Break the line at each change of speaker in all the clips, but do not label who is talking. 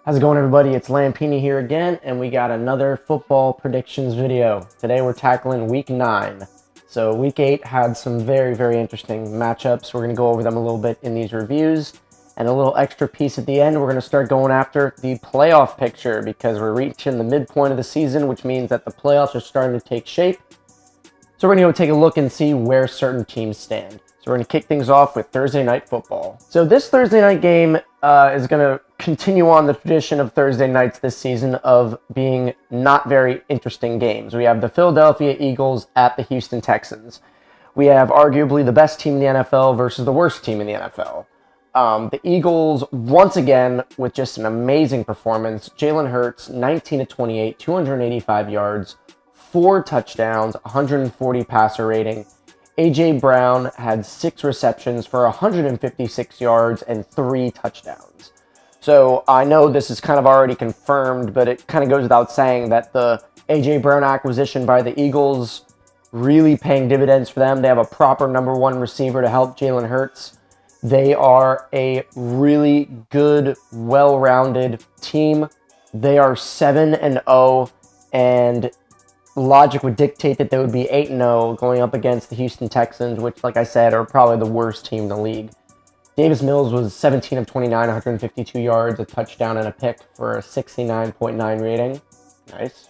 How's it going, everybody? It's Lampini here again, and we got another football predictions video. Today we're tackling Week 9. So Week 8 had some very interesting matchups. We're going to go over them a little bit in these reviews. And a little extra piece at the end, we're going to start going after the playoff picture because we're reaching the midpoint of the season, which means that the playoffs are starting to take shape. So we're going to go take a look and see where certain teams stand. So we're going to kick things off with Thursday Night Football. So this Thursday night game is going to continue on the tradition of Thursday nights this season of being not very interesting games. We have the Philadelphia Eagles at the Houston Texans. We have arguably the best team in the NFL versus the worst team in the NFL. The Eagles, once again, with just an amazing performance. Jalen Hurts, 19 of 28, 285 yards, 4 touchdowns, 140 passer rating. A.J. Brown had 6 receptions for 156 yards and 3 touchdowns. So I know this is kind of already confirmed, but it kind of goes without saying that the A.J. Brown acquisition by the Eagles really paying dividends for them. They have a proper number 1 receiver to help Jalen Hurts. They are a really good, well-rounded team. They are 7-0, and logic would dictate that they would be 8-0 going up against the Houston Texans, which, like I said, are probably the worst team in the league. Davis Mills was 17 of 29, 152 yards, a touchdown, and a pick for a 69.9 rating. Nice.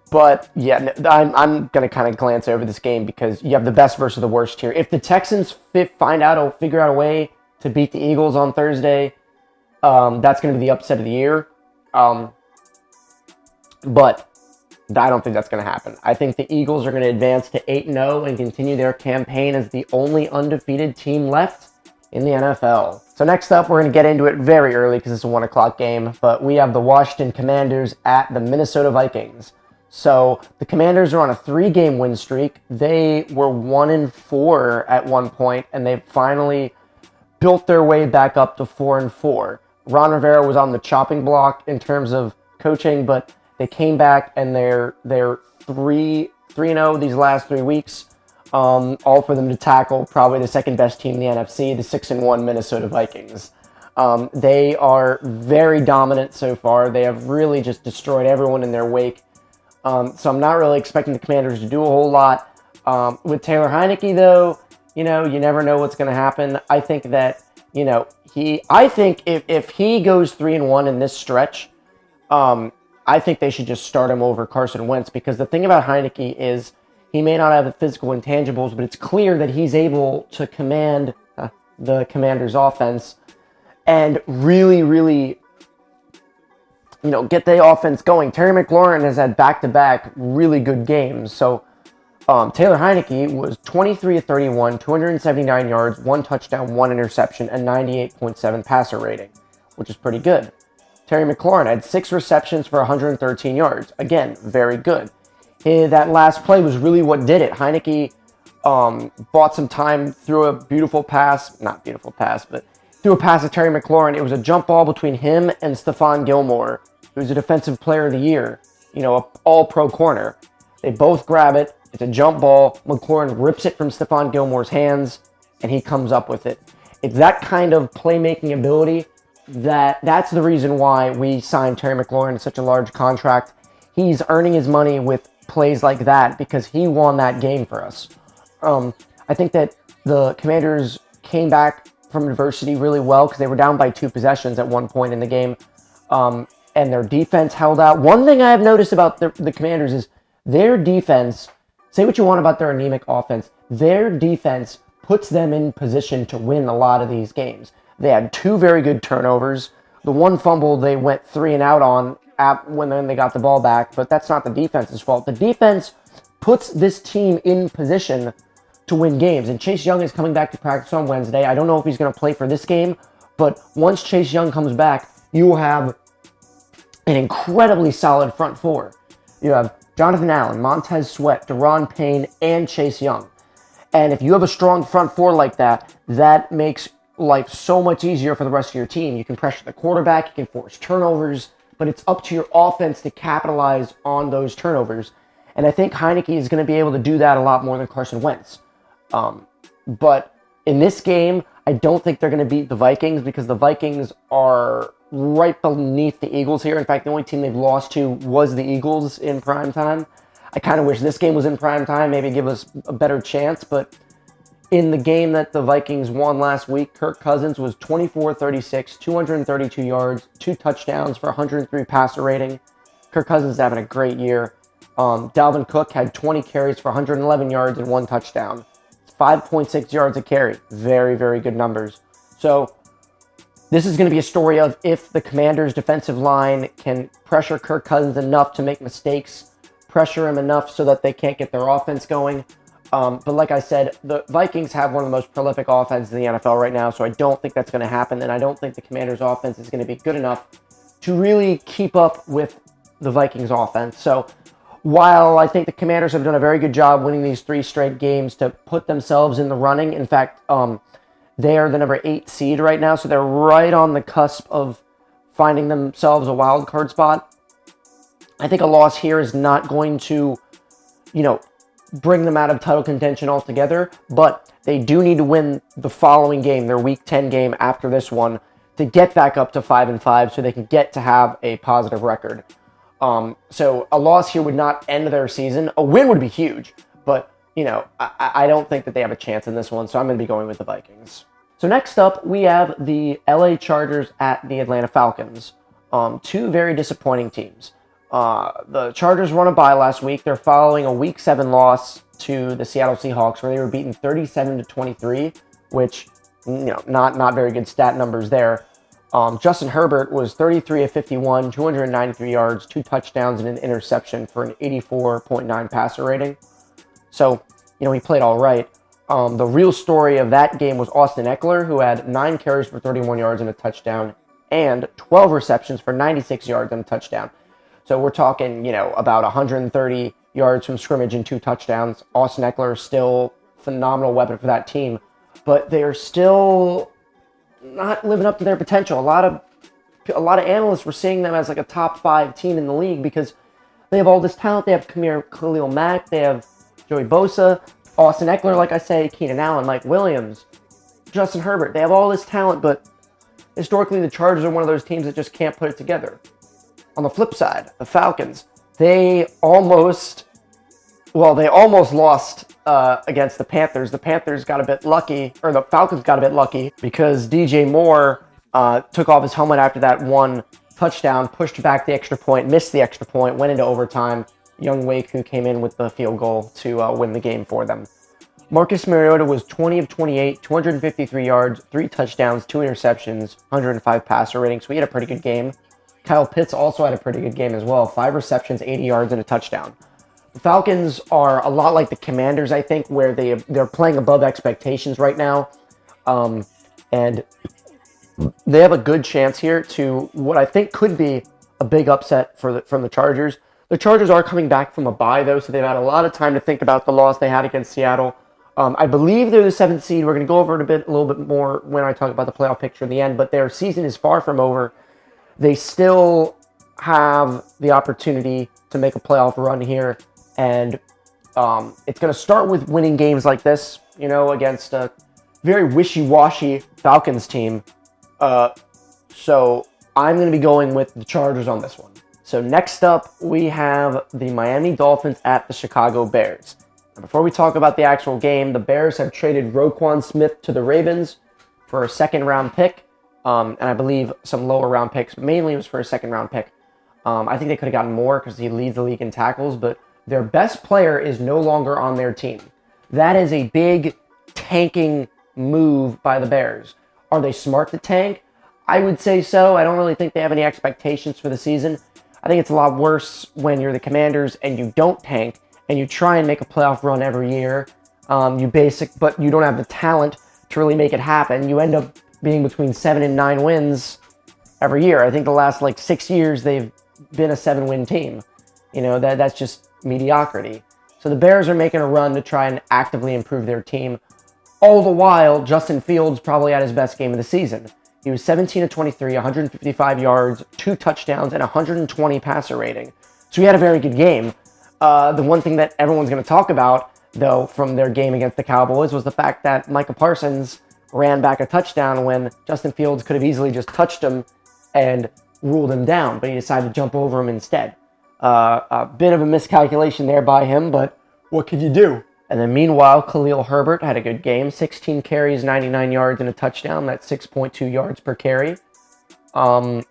But, yeah, I'm going to kind of glance over this game because you have the best versus the worst here. If the Texans figure out a way to beat the Eagles on Thursday, that's going to be the upset of the year. But I don't think that's going to happen. I think the Eagles are going to advance to 8-0 and continue their campaign as the only undefeated team left in the NFL. So next up, we're going to get into it very early because it's a 1 o'clock game, but we have the Washington Commanders at the Minnesota Vikings. So the Commanders are on a 3-game win streak. They were 1-4 at one point, and they finally built their way back up to 4-4. Ron Rivera was on the chopping block in terms of coaching, but they came back and they're 3-0 these last 3 weeks. All for them to tackle probably the second best team in the NFC, the 6-1 Minnesota Vikings. They are very dominant so far. They have really just destroyed everyone in their wake. So I'm not really expecting the Commanders to do a whole lot. With Taylor Heinicke, though, you never know what's going to happen. I think that, if he goes 3-1 in this stretch, I think they should just start him over Carson Wentz, because the thing about Heinicke is he may not have the physical intangibles, but it's clear that he's able to command the Commanders' offense and really, get the offense going. Terry McLaurin has had back-to-back really good games. So Taylor Heinicke was 23 of 31, 279 yards, 1 touchdown, 1 interception, and 98.7 passer rating, which is pretty good. Terry McLaurin had 6 receptions for 113 yards. Again, very good. That last play was really what did it. Heinicke bought some time, threw a beautiful pass. Not beautiful pass, but threw a pass to Terry McLaurin. It was a jump ball between him and Stephon Gilmore, who's a defensive player of the year, an all-pro corner. They both grab it. It's a jump ball. McLaurin rips it from Stephon Gilmore's hands, and he comes up with it. It's that kind of playmaking ability that's the reason why we signed Terry McLaurin to such a large contract. He's earning his money with plays like that because he won that game for us. I think that the Commanders came back from adversity really well because they were down by 2 possessions at one point in the game, and their defense held out. One thing I have noticed about the Commanders is their defense, say what you want about their anemic offense, their defense puts them in position to win a lot of these games. They had 2 very good turnovers. The one fumble they went 3 and out on when they got the ball back, but that's not the defense's fault. The defense puts this team in position to win games, and Chase Young is coming back to practice on Wednesday. I don't know if he's going to play for this game, but once Chase Young comes back, you will have an incredibly solid front 4. You have Jonathan Allen, Montez Sweat, Deron Payne, and Chase Young. And if you have a strong front 4 like that, that makes life so much easier for the rest of your team. You can pressure the quarterback, you can force turnovers, but it's up to your offense to capitalize on those turnovers. And I think Heinicke is going to be able to do that a lot more than Carson Wentz. But in this game, I don't think they're going to beat the Vikings because the Vikings are right beneath the Eagles here. In fact, the only team they've lost to was the Eagles in prime time. I kind of wish this game was in prime time, maybe give us a better chance, but in the game that the Vikings won last week, Kirk Cousins was 24-36, 232 yards, 2 touchdowns for 103 passer rating. Kirk Cousins is having a great year. Dalvin Cook had 20 carries for 111 yards and 1 touchdown. 5.6 yards a carry. Very, very good numbers. So this is going to be a story of if the Commanders' defensive line can pressure Kirk Cousins enough to make mistakes, pressure him enough so that they can't get their offense going. But like I said, the Vikings have one of the most prolific offenses in the NFL right now, so I don't think that's going to happen, and I don't think the Commanders' offense is going to be good enough to really keep up with the Vikings' offense. So while I think the Commanders have done a very good job winning these 3 straight games to put themselves in the running, in fact, they are the number 8 seed right now, so they're right on the cusp of finding themselves a wild card spot. I think a loss here is not going to, bring them out of title contention altogether, but they do need to win the following game, their Week 10 game after this one, to get back up to 5-5 so they can get to have a positive record. So a loss here would not end their season. A win would be huge, but, I don't think that they have a chance in this one, so I'm going to be going with the Vikings. So next up, we have the LA Chargers at the Atlanta Falcons. 2 very disappointing teams. The Chargers won a bye last week. They're following a Week 7 loss to the Seattle Seahawks, where they were beaten 37-23, which, not very good stat numbers there. Justin Herbert was 33 of 51, 293 yards, 2 touchdowns, and an interception for an 84.9 passer rating. So, he played all right. The real story of that game was Austin Eckler, who had 9 carries for 31 yards and a touchdown, and 12 receptions for 96 yards and a touchdown. So we're talking, about 130 yards from scrimmage and 2 touchdowns. Austin Eckler is still a phenomenal weapon for that team, but they're still not living up to their potential. A lot of analysts were seeing them as like a top 5 team in the league because they have all this talent. They have Khalil Mack, they have Joey Bosa, Austin Eckler, like I say, Keenan Allen, Mike Williams, Justin Herbert. They have all this talent, but historically the Chargers are one of those teams that just can't put it together. On the flip side, the Falcons, they almost lost against the Panthers. The Panthers got a bit lucky, or the Falcons got a bit lucky, because DJ Moore took off his helmet after that 1 touchdown, pushed back the extra point, missed the extra point, went into overtime. Young Waku came in with the field goal to win the game for them. Marcus Mariota was 20 of 28, 253 yards, 3 touchdowns, 2 interceptions, 105 passer rating, so he had a pretty good game. Kyle Pitts also had a pretty good game as well. 5 receptions, 80 yards, and a touchdown. The Falcons are a lot like the Commanders, I think, where they're playing above expectations right now. And they have a good chance here to what I think could be a big upset from the Chargers. The Chargers are coming back from a bye, though, so they've had a lot of time to think about the loss they had against Seattle. I believe they're the 7th seed. We're going to go over it a little bit more when I talk about the playoff picture in the end, but their season is far from over. They still have the opportunity to make a playoff run here, and it's going to start with winning games like this, against a very wishy-washy Falcons team. So I'm going to be going with the Chargers on this one. So next up, we have the Miami Dolphins at the Chicago Bears. Now, before we talk about the actual game, the Bears have traded Roquan Smith to the Ravens for a 2nd-round pick. And I believe some lower round picks, mainly it was for a 2nd-round pick. I think they could have gotten more because he leads the league in tackles, but their best player is no longer on their team. That is a big tanking move by the Bears. Are they smart to tank? I would say so. I don't really think they have any expectations for the season. I think it's a lot worse when you're the Commanders and you don't tank and you try and make a playoff run every year. But you don't have the talent to really make it happen. You end up being between 7 and 9 wins every year. I think the last 6 years they've been a 7-win team. That's just mediocrity. So the Bears are making a run to try and actively improve their team. All the while, Justin Fields probably had his best game of the season. He was 17 of 23, 155 yards, 2 touchdowns, and 120 passer rating. So he had a very good game. The one thing that everyone's going to talk about, though, from their game against the Cowboys was the fact that Micah Parsons ran back a touchdown when Justin Fields could have easily just touched him and ruled him down, but he decided to jump over him instead. A bit of a miscalculation there by him, but what could you do? And then meanwhile, Khalil Herbert had a good game. 16 carries, 99 yards, and a touchdown. That's 6.2 yards per carry. God,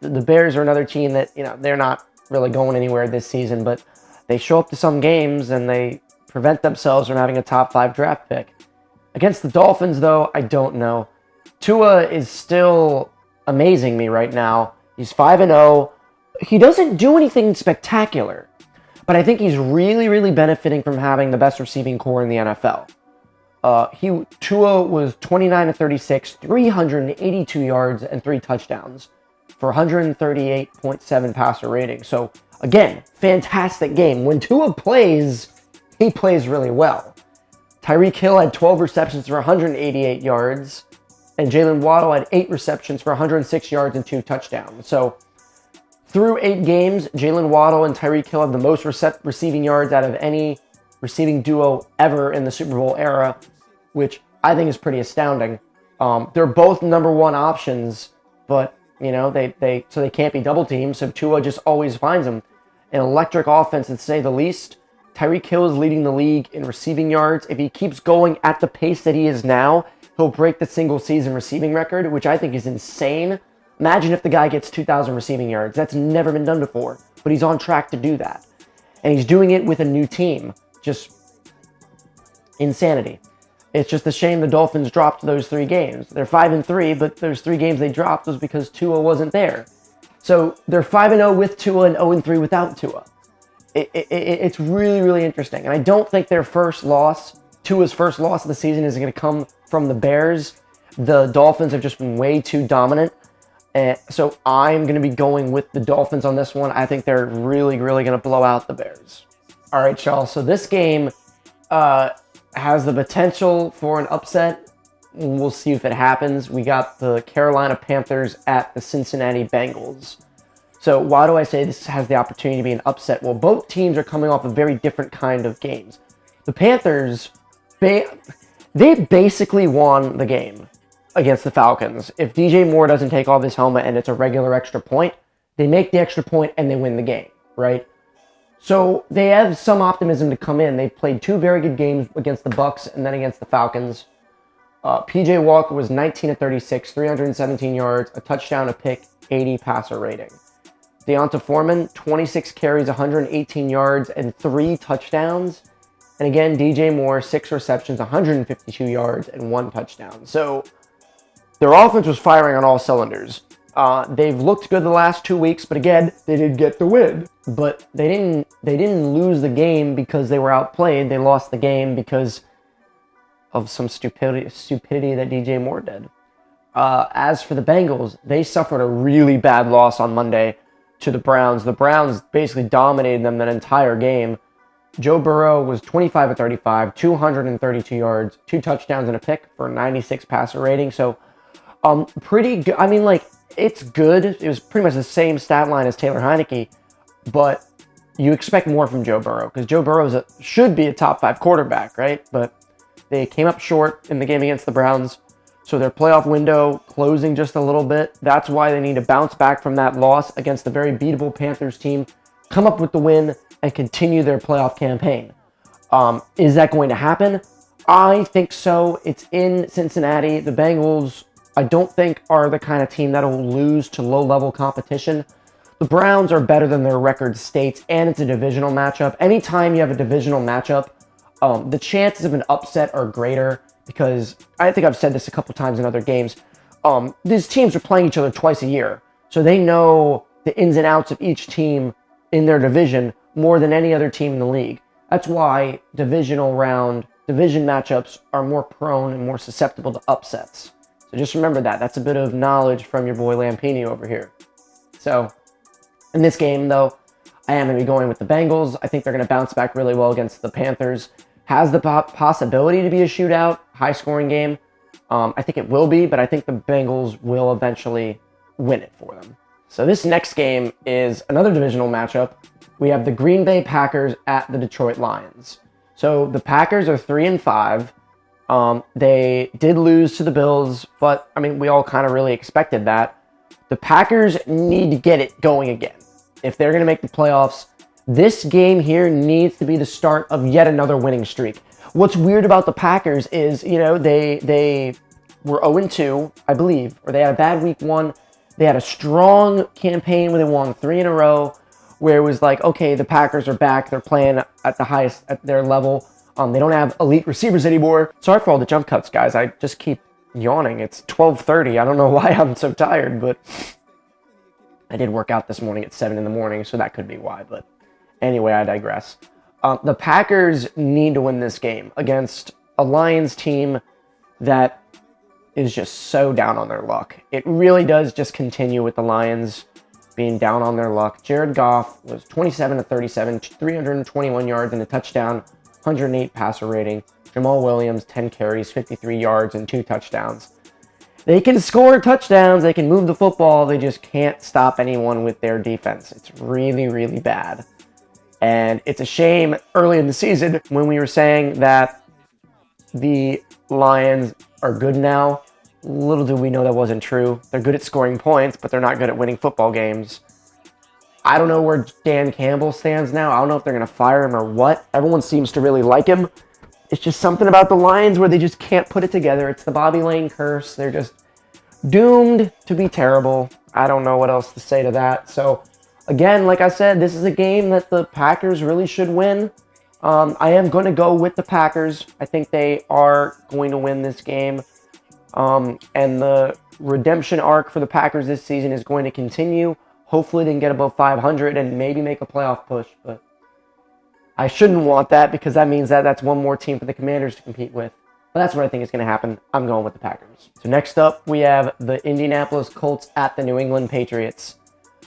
the Bears are another team that, they're not really going anywhere this season, but they show up to some games and they prevent themselves from having a top 5 draft pick. Against the Dolphins, though, I don't know. Tua is still amazing me right now. He's 5-0. He doesn't do anything spectacular, but I think he's really, really benefiting from having the best receiving core in the NFL. Tua was 29-36, 382 yards, and 3 touchdowns for 138.7 passer rating. So, again, fantastic game. When Tua plays, he plays really well. Tyreek Hill had 12 receptions for 188 yards, and Jalen Waddle had 8 receptions for 106 yards and 2 touchdowns. So, through 8 games, Jalen Waddle and Tyreek Hill have the most receiving yards out of any receiving duo ever in the Super Bowl era, which I think is pretty astounding. They're both number 1 options, but they can't be double teamed, so Tua just always finds them. An electric offense, to say the least. Tyreek Hill is leading the league in receiving yards. If he keeps going at the pace that he is now, he'll break the single season receiving record, which I think is insane. Imagine if the guy gets 2,000 receiving yards. That's never been done before, but he's on track to do that. And he's doing it with a new team. Just insanity. It's just a shame the Dolphins dropped those 3 games. They're 5-3, but those 3 games they dropped was because Tua wasn't there. So they're 5-0 with Tua and 0-3 without Tua. It's really, really interesting. And I don't think their first loss, Tua's first loss of the season, is going to come from the Bears. The Dolphins have just been way too dominant. So I'm going to be going with the Dolphins on this one. I think they're really, really going to blow out the Bears. All right, y'all. So this game has the potential for an upset. We'll see if it happens. We got the Carolina Panthers at the Cincinnati Bengals. So why do I say this has the opportunity to be an upset? Well, both teams are coming off a very different kind of games. The Panthers, they basically won the game against the Falcons. If DJ Moore doesn't take off his helmet and it's a regular extra point, they make the extra point and they win the game, right? So they have some optimism to come in. They played 2 very good games against the Bucs and then against the Falcons. PJ Walker was 19-36, 317 yards, a touchdown, a pick, 80 passer rating. Deonta Foreman, 26 carries, 118 yards, and 3 touchdowns. And again, DJ Moore, 6 receptions, 152 yards, and 1 touchdown. So their offense was firing on all cylinders. They've looked good the last 2 weeks, but again, they did get the win. But they didn't lose the game because they were outplayed. They lost the game because of some stupidity that DJ Moore did. As for the Bengals, they suffered a really bad loss on Monday to the Browns. The Browns basically dominated them that entire game. Joe Burrow was 25-35, 232 yards, 2 touchdowns and a pick for a 96 passer rating. So, pretty good. I mean, it's good. It was pretty much the same stat line as Taylor Heineke, but you expect more from Joe Burrow because Joe Burrow should be a top 5 quarterback, right? But they came up short in the game against the Browns. So their playoff window closing just a little bit. That's why they need to bounce back from that loss against the very beatable Panthers team, come up with the win, and continue their playoff campaign. Is that going to happen? I think so. It's in Cincinnati. The Bengals, I don't think, are the kind of team that will lose to low-level competition. The Browns are better than their record states, and it's a divisional matchup. Anytime you have a divisional matchup, the chances of an upset are greater because I think I've said this a couple times in other games. These teams are playing each other twice a year, so they know the ins and outs of each team in their division more than any other team in the league. That's why division matchups are more prone and more susceptible to upsets. So just remember that. That's a bit of knowledge from your boy Lampini over here. So in this game, though, I am going to be going with the Bengals. I think they're going to bounce back really well against the Panthers. Has the possibility to be a shootout, high-scoring game. I think it will be, but I think the Bengals will eventually win it for them. So this next game is another divisional matchup. We have the Green Bay Packers at the Detroit Lions. So the Packers are 3-5. They did lose to the Bills, but, I mean, we all kind of really expected that. The Packers need to get it going again. If they're going to make the playoffs, this game here needs to be the start of yet another winning streak. What's weird about the Packers is, they were 0-2, I believe, or they had a bad week 1. They had a strong campaign where they won 3 in a row, where it was like, okay, the Packers are back. They're playing at the highest at their level. They don't have elite receivers anymore. Sorry for all the jump cuts, guys. I just keep yawning. It's 12:30. I don't know why I'm so tired, but I did work out this morning at 7 in the morning, so that could be why. But anyway, I digress. The Packers need to win this game against a Lions team that is just so down on their luck. It really does just continue with the Lions being down on their luck. Jared Goff was 27-37, 321 yards and a touchdown, 108 passer rating. Jamal Williams, 10 carries, 53 yards, and 2 touchdowns. They can score touchdowns. They can move the football. They just can't stop anyone with their defense. It's really, really bad. And it's a shame early in the season when we were saying that the Lions are good now. Little did we know that wasn't true. They're good at scoring points, but they're not good at winning football games. I don't know where Dan Campbell stands now. I don't know if they're going to fire him or what. Everyone seems to really like him. It's just something about the Lions where they just can't put it together. It's the Bobby Lane curse. They're just doomed to be terrible. I don't know what else to say to that. So, again, like I said, this is a game that the Packers really should win. I am going to go with the Packers. I think they are going to win this game. And the redemption arc for the Packers this season is going to continue. Hopefully they can get above 500 and maybe make a playoff push. But I shouldn't want that because that means that that's one more team for the Commanders to compete with. But that's what I think is going to happen. I'm going with the Packers. So next up, we have the Indianapolis Colts at the New England Patriots.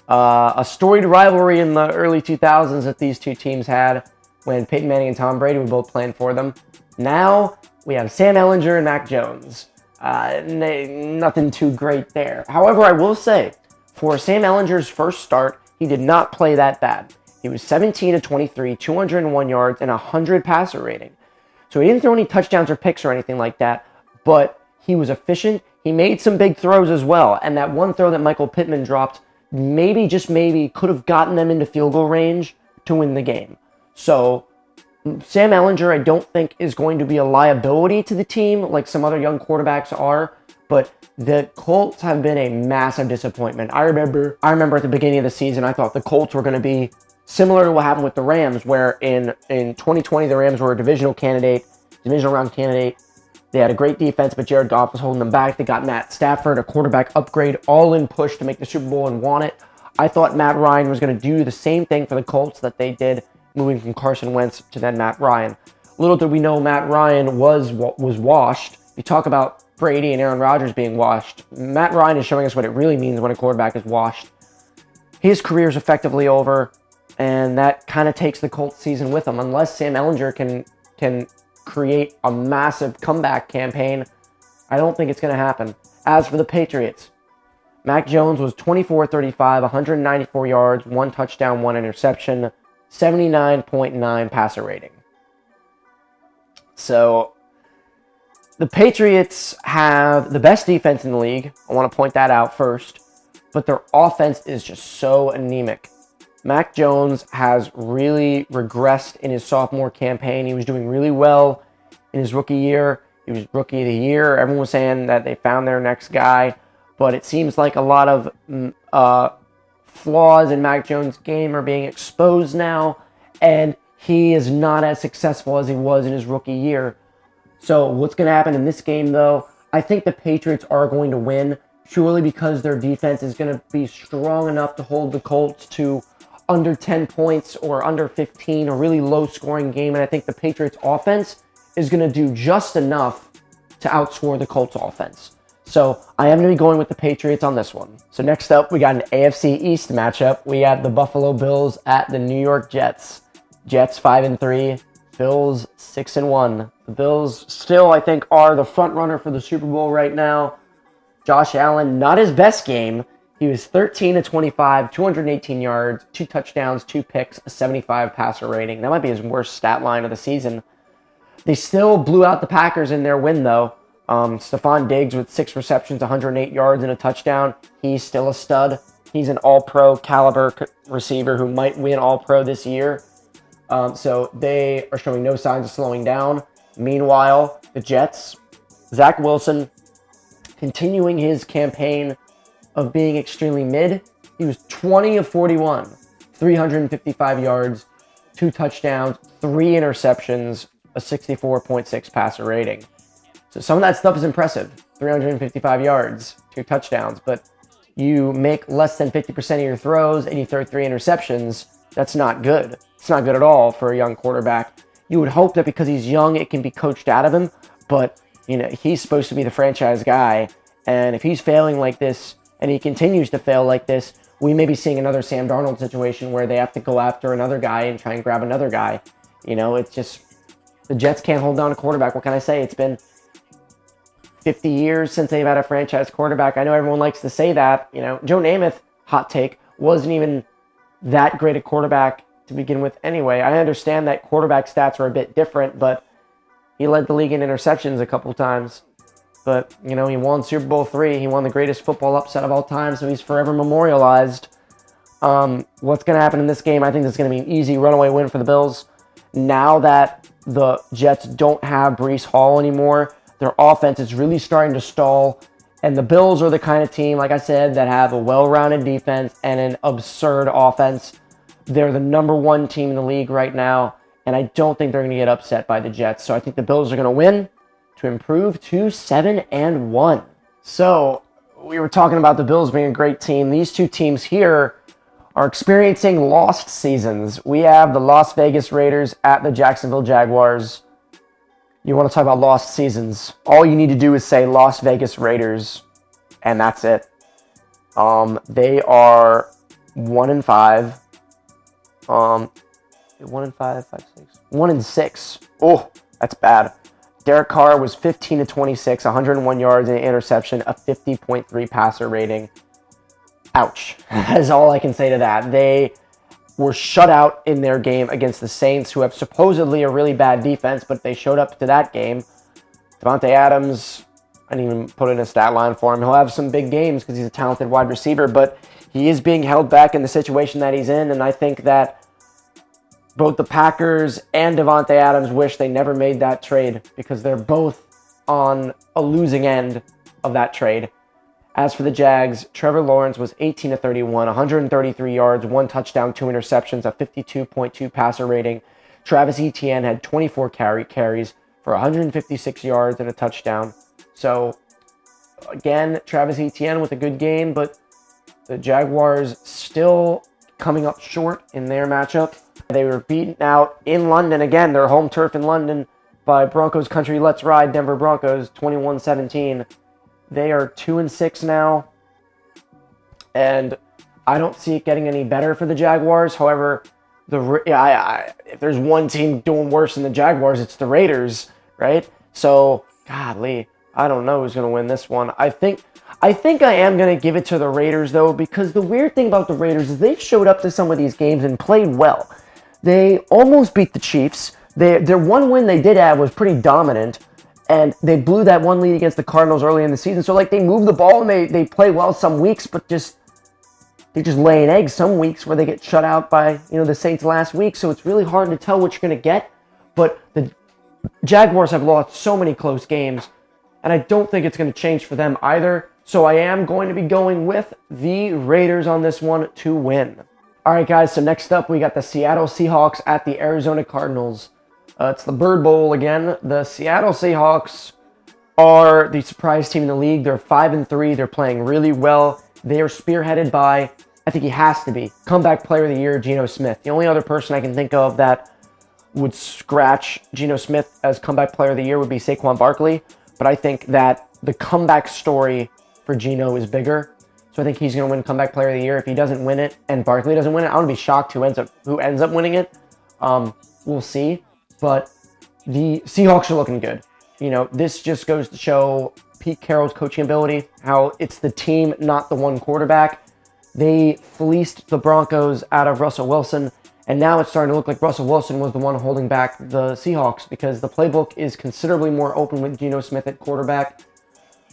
A storied rivalry in the early 2000s that these two teams had when Peyton Manning and Tom Brady were both playing for them. Now, we have Sam Ehlinger and Mac Jones. Nothing too great there. However, I will say, for Sam Ehlinger's first start, he did not play that bad. He was 17-23, 201 yards, and 100 passer rating. So he didn't throw any touchdowns or picks or anything like that, but he was efficient. He made some big throws as well, and that one throw that Michael Pittman dropped, maybe, just maybe, could have gotten them into field goal range to win the game. So Sam Ehlinger, I don't think, is going to be a liability to the team like some other young quarterbacks are, but the Colts have been a massive disappointment. I remember at the beginning of the season, I thought the Colts were going to be similar to what happened with the Rams, where in 2020, the Rams were a divisional round candidate. They had a great defense, but Jared Goff was holding them back. They got Matt Stafford, a quarterback upgrade, all in push to make the Super Bowl and won it. I thought Matt Ryan was going to do the same thing for the Colts that they did, moving from Carson Wentz to then Matt Ryan. Little did we know Matt Ryan was washed. You talk about Brady and Aaron Rodgers being washed. Matt Ryan is showing us what it really means when a quarterback is washed. His career is effectively over, and that kind of takes the Colts season with him. Unless Sam Ehlinger can create a massive comeback campaign, I don't think it's going to happen. As for the Patriots, Mac Jones was 24-35, 194 yards, 1 touchdown, 1 interception, 79.9 passer rating. So the Patriots have the best defense in the league. I want to point that out first. But their offense is just so anemic. Mac Jones has really regressed in his sophomore campaign. He was doing really well in his rookie year. He was rookie of the year. Everyone was saying that they found their next guy. But it seems like a lot of flaws in Mac Jones' game are being exposed now. And he is not as successful as he was in his rookie year. So what's going to happen in this game, though? I think the Patriots are going to win purely because their defense is going to be strong enough to hold the Colts to under 10 points or under 15, a really low-scoring game. And I think the Patriots' offense is going to do just enough to outscore the Colts' offense. So I am going to be going with the Patriots on this one. So next up, we got an AFC East matchup. We have the Buffalo Bills at the New York Jets. Jets 5-3, Bills 6-1. The Bills still, I think, are the front runner for the Super Bowl right now. Josh Allen, not his best game. He was 13-25, 218 yards, 2 touchdowns, 2 picks, a 75 passer rating. That might be his worst stat line of the season. They still blew out the Packers in their win, though. Stephon Diggs with 6 receptions, 108 yards, and a touchdown. He's still a stud. He's an all-pro caliber receiver who might win all-pro this year. So they are showing no signs of slowing down. Meanwhile, the Jets, Zach Wilson, continuing his campaign of being extremely mid. He was 20 of 41, 355 yards, 2 touchdowns, 3 interceptions, a 64.6 passer rating. So some of that stuff is impressive. 355 yards, 2 touchdowns, but you make less than 50% of your throws and you throw 3 interceptions. That's not good. It's not good at all for a young quarterback. You would hope that because he's young, it can be coached out of him, but he's supposed to be the franchise guy. And if he's failing like this and he continues to fail like this, we may be seeing another Sam Darnold situation where they have to go after another guy and try and grab another guy. It's just the Jets can't hold down a quarterback. What can I say? It's been 50 years since they've had a franchise quarterback. I know everyone likes to say that. Joe Namath, hot take, wasn't even that great a quarterback to begin with anyway. I understand that quarterback stats are a bit different, but he led the league in interceptions a couple times. But, he won Super Bowl III. He won the greatest football upset of all time, so he's forever memorialized. What's going to happen in this game? I think this is going to be an easy runaway win for the Bills. Now that the Jets don't have Breece Hall anymore, their offense is really starting to stall. And the Bills are the kind of team, like I said, that have a well-rounded defense and an absurd offense. They're the #1 team in the league right now, and I don't think they're going to get upset by the Jets. So I think the Bills are going to win to improve to 7-1. So we were talking about the Bills being a great team. These two teams here are experiencing lost seasons. We have the Las Vegas Raiders at the Jacksonville Jaguars. You want to talk about lost seasons? All you need to do is say Las Vegas Raiders, and that's it. They are 1-5. 1-6. Oh, that's bad. Derek Carr was 15 of 26, 101 yards and an interception, a 50.3 passer rating. Ouch. That's all I can say to that. They were shut out in their game against the Saints, who have supposedly a really bad defense, but they showed up to that game. Davante Adams, I didn't even put in a stat line for him. He'll have some big games because he's a talented wide receiver, but he is being held back in the situation that he's in, and I think that both the Packers and Davante Adams wish they never made that trade because they're both on a losing end of that trade. As for the Jags, Trevor Lawrence was 18 of 31, 133 yards, 1 touchdown, 2 interceptions, a 52.2 passer rating. Travis Etienne had 24 carries for 156 yards and a touchdown. So, again, Travis Etienne with a good game, but the Jaguars still coming up short in their matchup. They were beaten out in London, again, their home turf in London, by Broncos Country Let's Ride Denver Broncos, 21-17. They are 2-6 now, and I don't see it getting any better for the Jaguars. However, if there's one team doing worse than the Jaguars, it's the Raiders, right? So, godly, I don't know who's going to win this one. I think I am going to give it to the Raiders, though, because the weird thing about the Raiders is they've showed up to some of these games and played well. They almost beat the Chiefs. Their one win they did have was pretty dominant, and they blew that one lead against the Cardinals early in the season. So, they move the ball and they play well some weeks, but they just lay an egg some weeks where they get shut out by, the Saints last week. So it's really hard to tell what you're going to get. But the Jaguars have lost so many close games, and I don't think it's going to change for them either. So I am going to be going with the Raiders on this one to win. All right, guys, so next up we got the Seattle Seahawks at the Arizona Cardinals. It's the Bird Bowl again. The Seattle Seahawks are the surprise team in the league. They're 5-3. They're playing really well. They are spearheaded by, I think he has to be, comeback player of the year, Geno Smith. The only other person I can think of that would scratch Geno Smith as comeback player of the year would be Saquon Barkley. But I think that the comeback story for Geno is bigger. So I think he's going to win comeback player of the year. If he doesn't win it and Barkley doesn't win it, I wouldn't be shocked who ends up winning it. We'll see. But the Seahawks are looking good. This just goes to show Pete Carroll's coaching ability, how it's the team, not the one quarterback. They fleeced the Broncos out of Russell Wilson, And now it's starting to look like Russell Wilson was the one holding back the Seahawks because the playbook is considerably more open with Geno Smith at quarterback.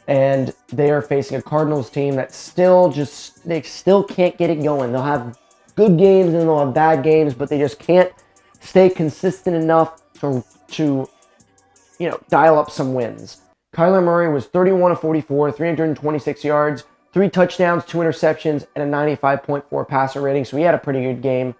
And they are facing a Cardinals team that they still can't get it going. They'll have good games and they'll have bad games, but they just can't stay consistent enough to dial up some wins. Kyler Murray was 31 of 44, 326 yards, 3 touchdowns, 2 interceptions, and a 95.4 passer rating, so he had a pretty good game.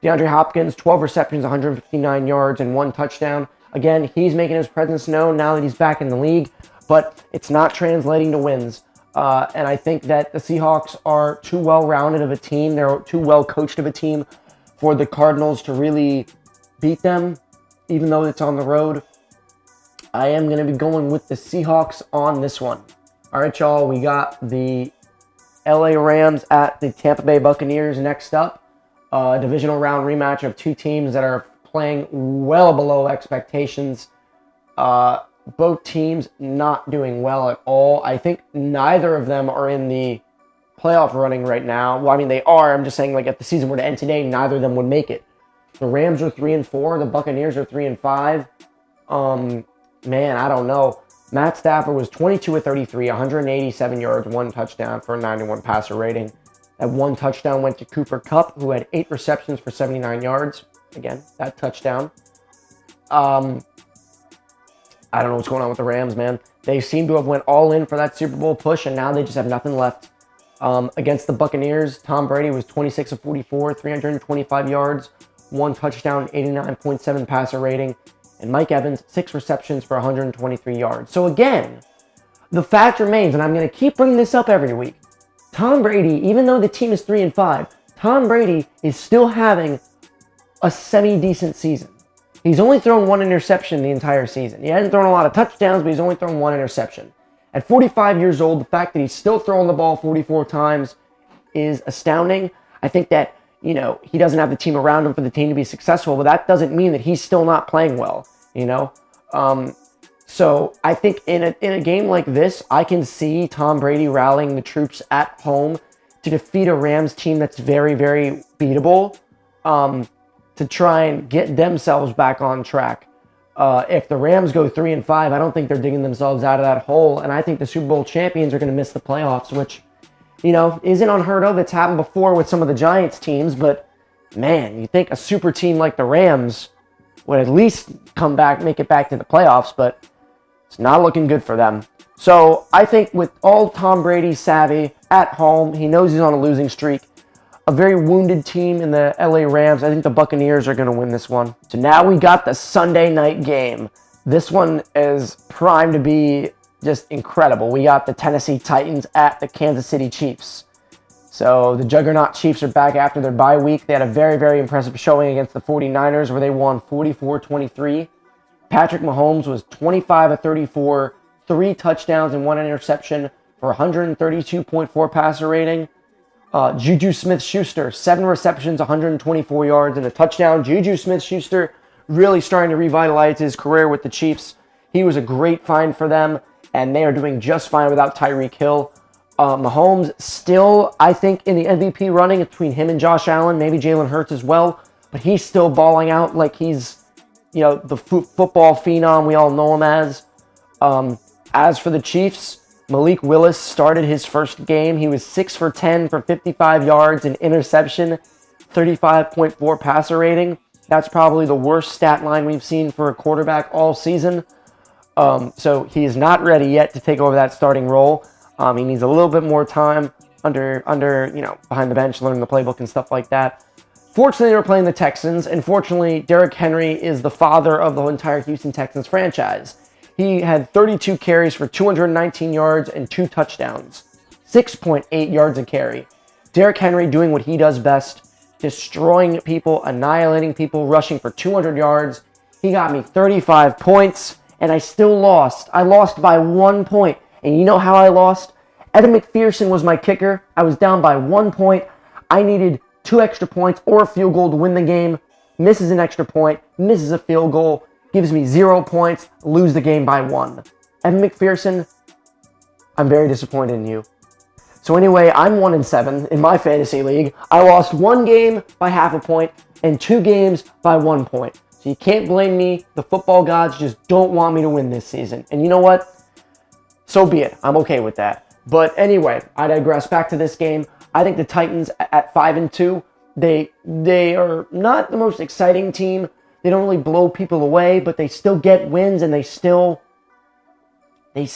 DeAndre Hopkins, 12 receptions, 159 yards, and 1 touchdown. Again, he's making his presence known now that he's back in the league, but it's not translating to wins. And I think that the Seahawks are too well-rounded of a team. They're too well-coached of a team for the Cardinals to really beat them, even though it's on the road. I am going to be going with the Seahawks on this one. All right, y'all, we got the LA Rams at the Tampa Bay Buccaneers next up. Divisional round rematch of 2 teams that are playing well below expectations. Both teams not doing well at all. I think neither of them are in the playoff running right now. Well, I mean, they are. I'm just saying, like, if the season were to end today, neither of them would make it. The Rams are 3-4. The Buccaneers are 3-5. Man, I don't know. Matt Stafford was 22 of 33, 187 yards, 1 touchdown for a 91 passer rating. That 1 touchdown went to Cooper Kupp, who had 8 receptions for 79 yards. Again, that touchdown. I don't know what's going on with the Rams, man. They seem to have went all in for that Super Bowl push, and now they just have nothing left. Against the Buccaneers, Tom Brady was 26 of 44, 325 yards, 1 touchdown, 89.7 passer rating. And Mike Evans, 6 receptions for 123 yards. So again, the fact remains, and I'm going to keep bringing this up every week, Tom Brady, even though the team is 3-5, Tom Brady is still having a semi-decent season. He's only thrown 1 interception the entire season. He hasn't thrown a lot of touchdowns, but he's only thrown 1 interception. At 45 years old, the fact that he's still throwing the ball 44 times is astounding. I think that, he doesn't have the team around him for the team to be successful, but that doesn't mean that he's still not playing well, So I think in a game like this, I can see Tom Brady rallying the troops at home to defeat a Rams team that's very, very beatable, to try and get themselves back on track. If the Rams go 3-5, I don't think they're digging themselves out of that hole, and I think the Super Bowl champions are going to miss the playoffs, which, isn't unheard of. It's happened before with some of the Giants teams, but man, you think a super team like the Rams would at least come back, make it back to the playoffs, but it's not looking good for them. So I think with all Tom Brady savvy at home, he knows he's on a losing streak. A very wounded team in the LA Rams. I think the Buccaneers are going to win this one. So now we got the Sunday night game. This one is primed to be just incredible. We got the Tennessee Titans at the Kansas City Chiefs. So the Juggernaut Chiefs are back after their bye week. They had a very, very impressive showing against the 49ers where they won 44-23. Patrick Mahomes was 25 of 34, 3 touchdowns and 1 interception for 132.4 passer rating. Juju Smith-Schuster, 7 receptions, 124 yards, and a touchdown. Juju Smith-Schuster really starting to revitalize his career with the Chiefs. He was a great find for them, and they are doing just fine without Tyreek Hill. Mahomes still, I think, in the MVP running between him and Josh Allen, maybe Jalen Hurts as well, but he's still balling out like he's, the football phenom we all know him as. As for the Chiefs, Malik Willis started his first game. He was 6 for 10 for 55 yards, an interception, 35.4 passer rating. That's probably the worst stat line we've seen for a quarterback all season. So he is not ready yet to take over that starting role. He needs a little bit more time under behind the bench, learning the playbook and stuff like that. Fortunately, they're playing the Texans, and fortunately, Derrick Henry is the father of the entire Houston Texans franchise. He had 32 carries for 219 yards and 2 touchdowns, 6.8 yards a carry. Derrick Henry doing what he does best, destroying people, annihilating people, rushing for 200 yards. He got me 35 points, and I still lost. I lost by 1 point. And you know how I lost? Evan McPherson was my kicker. I was down by 1 point. I needed 2 extra points or a field goal to win the game. Misses an extra point, misses a field goal, gives me 0 points, lose the game by 1. Evan McPherson, I'm very disappointed in you. So anyway, I'm 1-7 in my fantasy league. I lost 1 game by half a point. and 2 games by 1 point. So you can't blame me. The football gods just don't want me to win this season. And you know what? So be it. I'm okay with that. But anyway, I digress. Back to this game. I think the Titans at 5-2, they are not the most exciting team. They don't really blow people away, but they still get wins, and they still find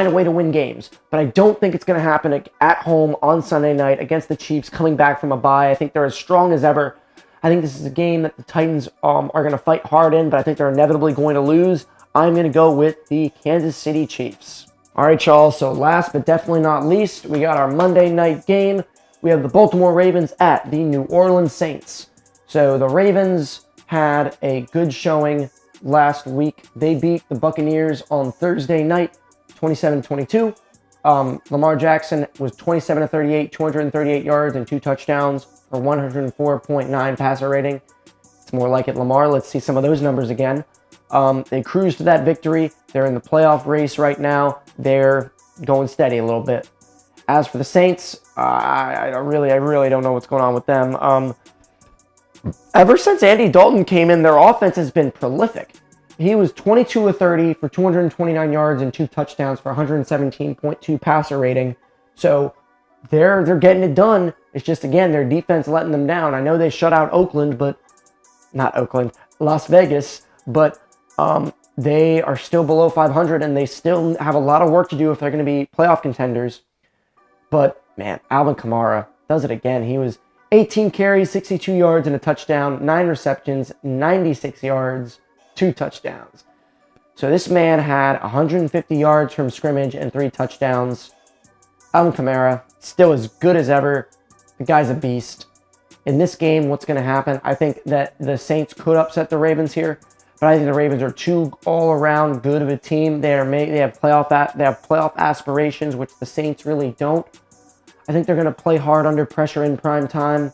a way to win games. But I don't think it's going to happen at home on Sunday night against the Chiefs coming back from a bye. I think they're as strong as ever. I think this is a game that the Titans are going to fight hard in, but I think they're inevitably going to lose. I'm going to go with the Kansas City Chiefs. All right, y'all. So last but definitely not least, we got our Monday night game. We have the Baltimore Ravens at the New Orleans Saints. So the Ravens had a good showing last week. They beat the Buccaneers on Thursday night, 27-22. Lamar Jackson was 27-38, 238 yards and 2 touchdowns for 104.9 passer rating. It's more like it, Lamar. Let's see some of those numbers again. They cruised to that victory. They're in the playoff race right now. They're going steady a little bit. As for the Saints, I really don't know what's going on with them. Ever since Andy Dalton came in, their offense has been prolific. He was 22 of 30 for 229 yards and 2 touchdowns for 117.2 passer rating. So they're getting it done. It's just, again, their defense letting them down. I know they shut out Las Vegas, but they are still below 500, and they still have a lot of work to do if they're going to be playoff contenders. But, man, Alvin Kamara does it again. He was 18 carries, 62 yards, and a touchdown, 9 receptions, 96 yards, 2 touchdowns. So this man had 150 yards from scrimmage and 3 touchdowns. Alvin Kamara, still as good as ever. The guy's a beast. In this game, what's going to happen? I think that the Saints could upset the Ravens here, but I think the Ravens are too all-around good of a team. They have playoff aspirations, which the Saints really don't. I think they're going to play hard under pressure in prime time.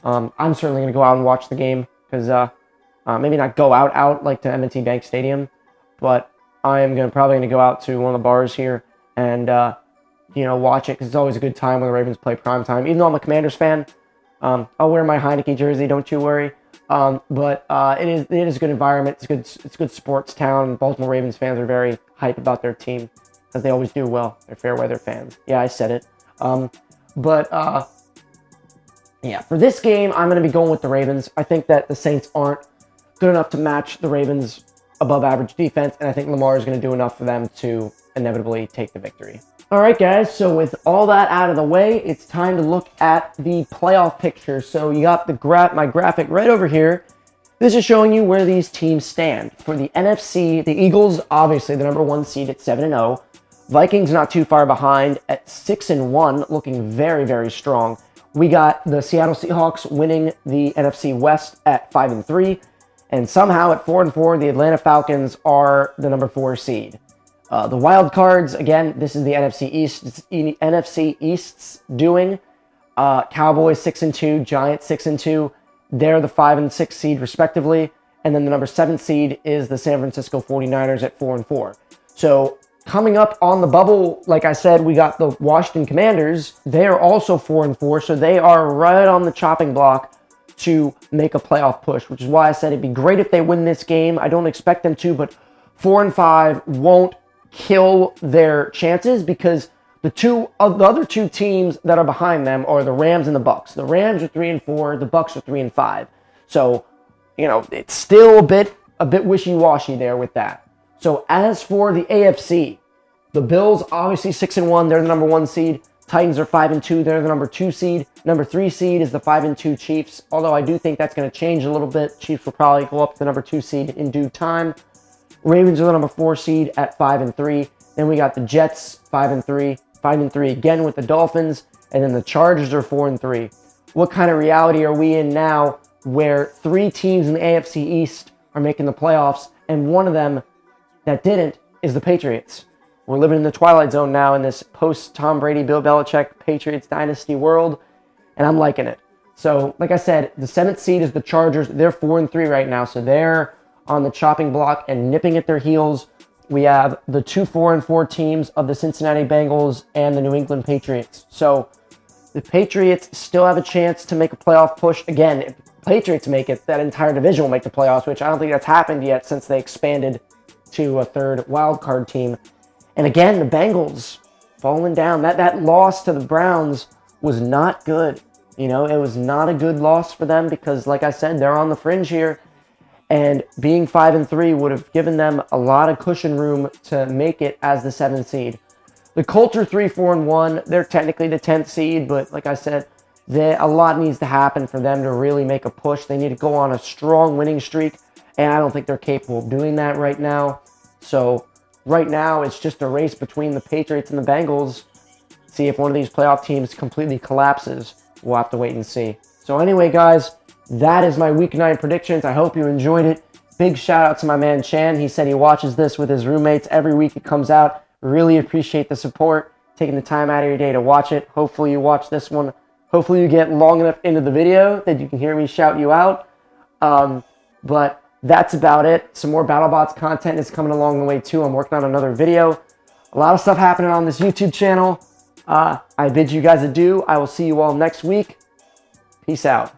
I'm certainly going to go out and watch the game because maybe not go out like to M&T Bank Stadium, but I am probably going to go out to one of the bars here and watch it because it's always a good time when the Ravens play prime time. Even though I'm a Commanders fan, I'll wear my Heineke jersey. Don't you worry. But it is a good environment. It's a good sports town. Baltimore Ravens fans are very hype about their team because they always do well. They're fair weather fans. Yeah, I said it. Yeah, for this game, I'm going to be going with the Ravens. I think that the Saints aren't good enough to match the Ravens' above average defense, and I think Lamar is going to do enough for them to inevitably take the victory. All right, guys, so with all that out of the way, it's time to look at the playoff picture. So you got my graphic right over here. This is showing you where these teams stand. For the NFC, the Eagles, obviously the number 1 seed at 7-0. Vikings not too far behind at 6-1, looking very, very strong. We got the Seattle Seahawks winning the NFC West at 5-3. And somehow at 4-4, the Atlanta Falcons are the number 4 seed. The wild cards, again, this is the NFC East. It's NFC East's doing. Cowboys 6-2, Giants 6-2. They're the 5 and 6 seed respectively. And then the number 7 seed is the San Francisco 49ers at 4-4. So coming up on the bubble, like I said, we got the Washington Commanders. They are also 4-4, so they are right on the chopping block to make a playoff push, which is why I said it'd be great if they win this game. I don't expect them to, but 4-5 won't kill their chances because the other two teams that are behind them are the Rams and the Bucs. The Rams are 3-4, the Bucs are 3-5. So, it's still a bit wishy-washy there with that. So as for the AFC, the Bills obviously 6-1, they're the number 1 seed. Titans are 5-2, they're the number 2 seed. Number 3 seed is the 5-2 Chiefs, although I do think that's going to change a little bit. Chiefs will probably go up to the number 2 seed in due time. Ravens are the number 4 seed at 5-3. Then we got the Jets 5-3, 5-3 again with the Dolphins, and then the Chargers are 4-3. What kind of reality are we in now where 3 teams in the AFC East are making the playoffs, and one of them that didn't is the Patriots? We're living in the twilight zone now in this post-Tom Brady, Bill Belichick, Patriots dynasty world, and I'm liking it. So, like I said, the 7th seed is the Chargers. They're 4-3 right now, so they're on the chopping block and nipping at their heels. We have the 2 4-4 teams of the Cincinnati Bengals and the New England Patriots. So, The Patriots still have a chance to make a playoff push. Again, if the Patriots make it, that entire division will make the playoffs, which I don't think that's happened yet since they expanded to a third wild card team. And again, the Bengals falling down. That loss to the Browns was not good. You know, it was not a good loss for them because, like I said, they're on the fringe here. And being 5-3 would have given them a lot of cushion room to make it as the 7th seed. The Colts are 3-4-1. They're technically the 10th seed, but like I said, a lot needs to happen for them to really make a push. They need to go on a strong winning streak, and I don't think they're capable of doing that right now. So right now, it's just a race between the Patriots and the Bengals. See if one of these playoff teams completely collapses. We'll have to wait and see. So anyway, guys, that is my Week 9 predictions. I hope you enjoyed it. Big shout out to my man Chan. He said he watches this with his roommates every week it comes out. Really appreciate the support, taking the time out of your day to watch it. Hopefully you watch this one. Hopefully you get long enough into the video that you can hear me shout you out. But that's about it. Some more BattleBots content is coming along the way too. I'm working on another video. A lot of stuff happening on this YouTube channel. I bid you guys adieu. I will see you all next week. Peace out.